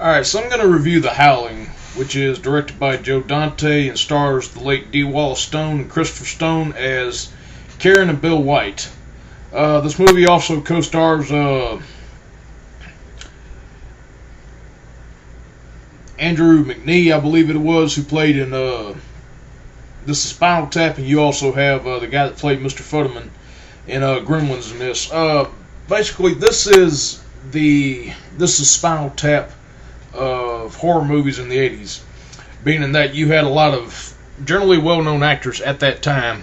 Alright, so I'm going to review The Howling, which is directed by Joe Dante and stars the late D. Wallace Stone and Christopher Stone as Karen and Bill White. This movie also co-stars Andrew McNee, I believe it was, who played in This is Spinal Tap, and you also have the guy that played Mr. Futterman in Gremlins in this. Basically, this is Spinal Tap of horror movies in the 80s, being in that you had a lot of generally well-known actors at that time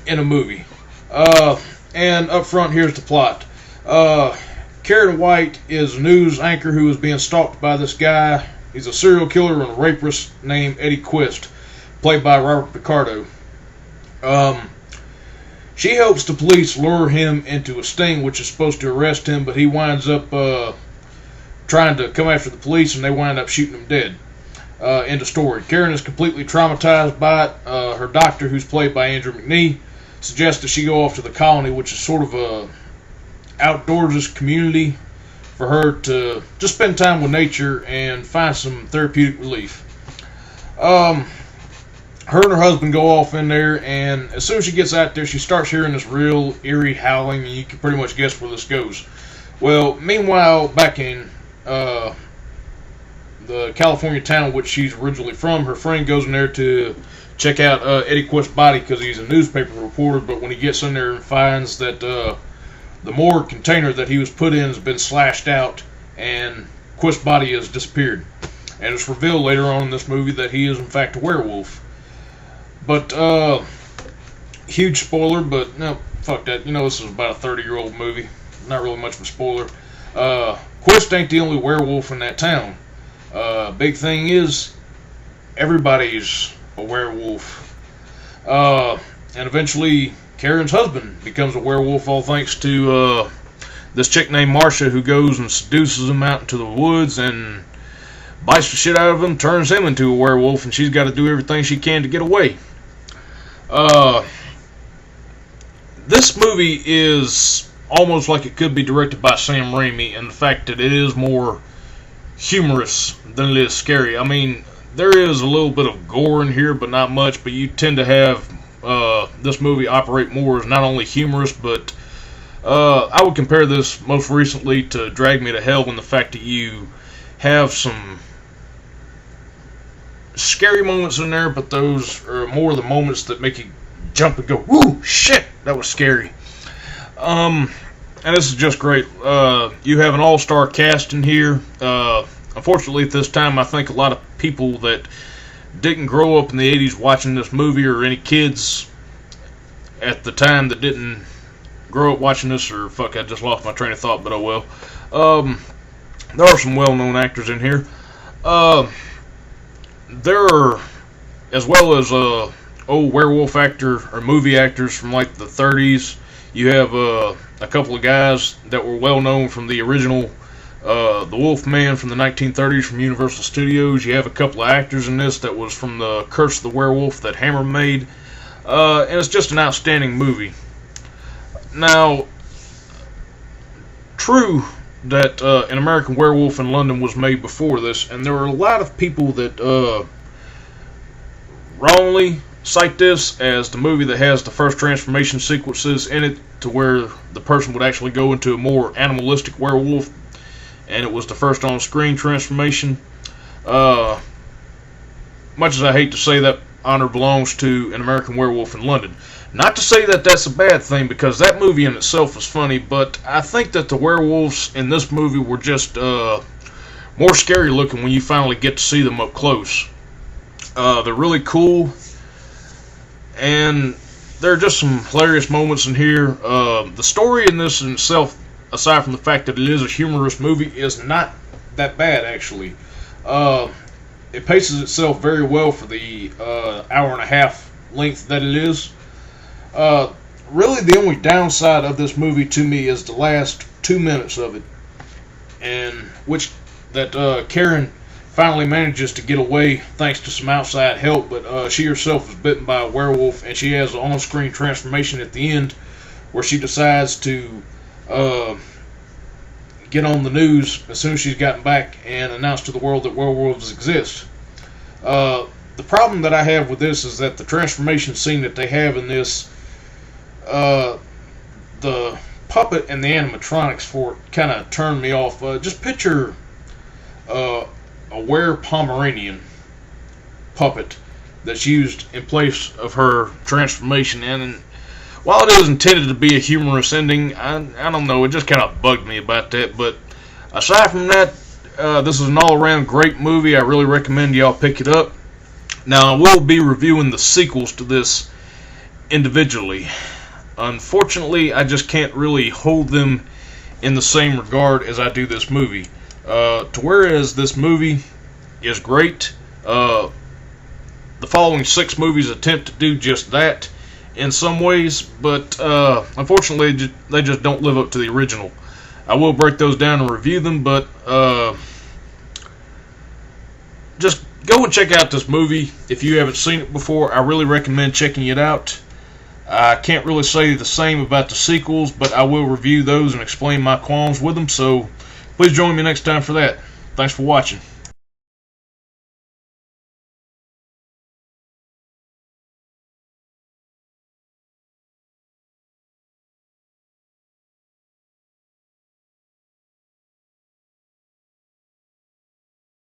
in a movie. And up front, here's the plot. Karen White is a news anchor who is being stalked by this guy. He's a serial killer and a rapist named Eddie Quist, played by Robert Picardo. She helps the police lure him into a sting which is supposed to arrest him, but he winds up trying to come after the police, and they wind up shooting him dead. End of story. Karen is completely traumatized by it. Her doctor, who's played by Andrew McNee, suggests that she go off to the colony, which is sort of a outdoorsist community for her to just spend time with nature and find some therapeutic relief. Her and her husband go off in there, and as soon as she gets out there, she starts hearing this real eerie howling, and you can pretty much guess where this goes. Well, meanwhile, back in the California town which she's originally from, her friend goes in there to check out Eddie Quist's body because he's a newspaper reporter, but when he gets in there and finds that the morgue container that he was put in has been slashed out and Quist's body has disappeared. And it's revealed later on in this movie that he is in fact a werewolf. But, huge spoiler, but no, fuck that. You know, this is about a 30-year-old movie. Not really much of a spoiler. Quist ain't the only werewolf in that town. Big thing is, everybody's a werewolf. And eventually, Karen's husband becomes a werewolf, all thanks to this chick named Marcia, who goes and seduces him out into the woods and bites the shit out of him, turns him into a werewolf, and she's got to do everything she can to get away. This movie is almost like it could be directed by Sam Raimi, and the fact that it is more humorous than it is scary. I mean, there is a little bit of gore in here, but not much, but you tend to have this movie operate more as not only humorous, but I would compare this most recently to Drag Me to Hell, in the fact that you have some scary moments in there, but those are more the moments that make you jump and go, "Woo, shit, that was scary." And this is just great. You have an all-star cast in here. Unfortunately, at this time, I think a lot of people that didn't grow up in the 80s watching this movie, or any kids at the time that didn't grow up watching this, or fuck, I just lost my train of thought, but oh well. There are some well-known actors in here. There are, as well as old werewolf actor or movie actors from like the 30s. You have a couple of guys that were well known from the original The Wolfman from the 1930s from Universal Studios. You have a couple of actors in this that was from the Curse of the Werewolf that Hammer made. And it's just an outstanding movie. Now, true that An American Werewolf in London was made before this, and there are a lot of people that wrongly cite this as the movie that has the first transformation sequences in it, to where the person would actually go into a more animalistic werewolf, and it was the first on-screen transformation. Much as I hate to say, that honor belongs to An American Werewolf in London. Not to say that that's a bad thing, because that movie in itself was funny, but I think that the werewolves in this movie were just more scary looking when you finally get to see them up close. They're really cool, and there are just some hilarious moments in here. The story in this in itself, aside from the fact that it is a humorous movie, is not that bad, actually. It paces itself very well for the hour and a half length that it is. Really, the only downside of this movie to me is the last 2 minutes of it, and which that Karen finally manages to get away thanks to some outside help, but she herself is bitten by a werewolf, and she has an on-screen transformation at the end where she decides to get on the news as soon as she's gotten back and announce to the world that werewolves exist. The problem that I have with this is that the transformation scene that they have in this, the puppet and the animatronics for it kind of turned me off. Just picture a were-Pomeranian puppet that's used in place of her transformation, and while it is intended to be a humorous ending, I don't know, it just kind of bugged me about that. But aside from that, this is an all-around great movie. I really recommend y'all pick it up. Now, I will be reviewing the sequels to this individually. Unfortunately, I just can't really hold them in the same regard as I do this movie. To whereas this movie is great, the following 6 movies attempt to do just that in some ways, but unfortunately they just don't live up to the original. I will break those down and review them, but just go and check out this movie if you haven't seen it before. I really recommend checking it out. I can't really say the same about the sequels, but I will review those and explain my qualms with them, so please join me next time for that. Thanks for watching.